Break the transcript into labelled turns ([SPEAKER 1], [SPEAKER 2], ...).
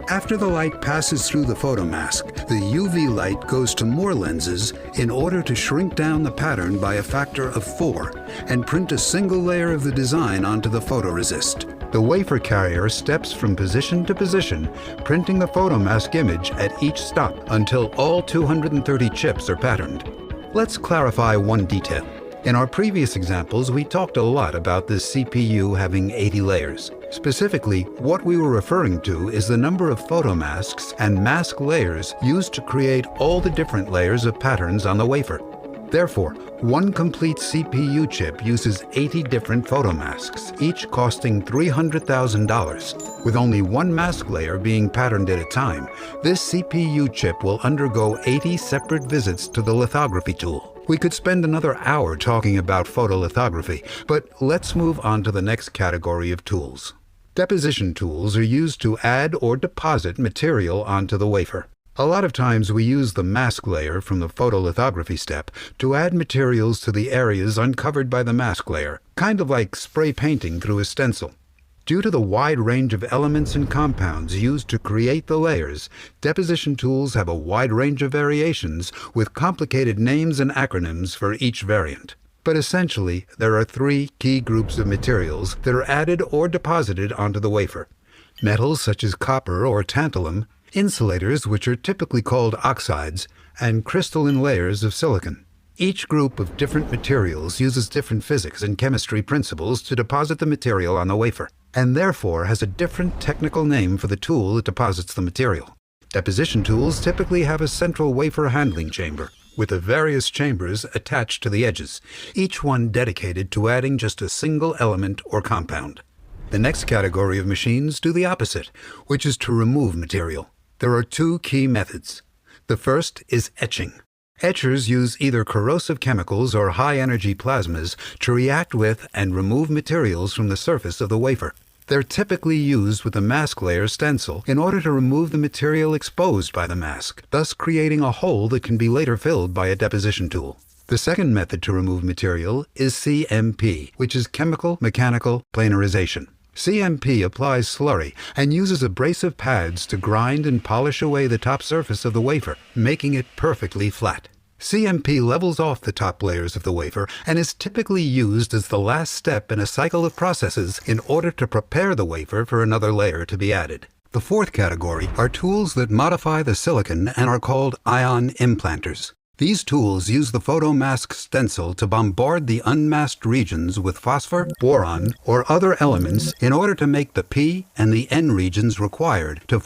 [SPEAKER 1] After the light passes through the photomask, the UV light goes to more lenses in order to shrink down the pattern by a factor of 4 and print a single layer of the design onto the photoresist. The wafer carrier steps from position to position, printing the photomask image at each stop until all 230 chips are patterned. Let's clarify one detail. In our previous examples, we talked a lot about this CPU having 80 layers. Specifically, what we were referring to is the number of photomasks and mask layers used to create all the different layers of patterns on the wafer. Therefore, one complete CPU chip uses 80 different photomasks, each costing $300,000. With only one mask layer being patterned at a time, this CPU chip will undergo 80 separate visits to the lithography tool. We could spend another hour talking about photolithography, but let's move on to the next category of tools. Deposition tools are used to add or deposit material onto the wafer. A lot of times we use the mask layer from the photolithography step to add materials to the areas uncovered by the mask layer, kind of like spray painting through a stencil. Due to the wide range of elements and compounds used to create the layers, deposition tools have a wide range of variations with complicated names and acronyms for each variant. But essentially, there are 3 key groups of materials that are added or deposited onto the wafer. Metals such as copper or tantalum, insulators which are typically called oxides, and crystalline layers of silicon. Each group of different materials uses different physics and chemistry principles to deposit the material on the wafer, and therefore has a different technical name for the tool that deposits the material. Deposition tools typically have a central wafer handling chamber, with the various chambers attached to the edges, each one dedicated to adding just a single element or compound. The next category of machines do the opposite, which is to remove material. There are 2 key methods. The first is etching. Etchers use either corrosive chemicals or high-energy plasmas to react with and remove materials from the surface of the wafer. They're typically used with the mask layer stencil in order to remove the material exposed by the mask, thus creating a hole that can be later filled by a deposition tool. The second method to remove material is CMP, which is chemical mechanical planarization. CMP applies slurry and uses abrasive pads to grind and polish away the top surface of the wafer, making it perfectly flat. CMP levels off the top layers of the wafer and is typically used as the last step in a cycle of processes in order to prepare the wafer for another layer to be added. The fourth category are tools that modify the silicon and are called ion implanters. These tools use the photomask stencil to bombard the unmasked regions with phosphor, boron, or other elements in order to make the P and the N regions required to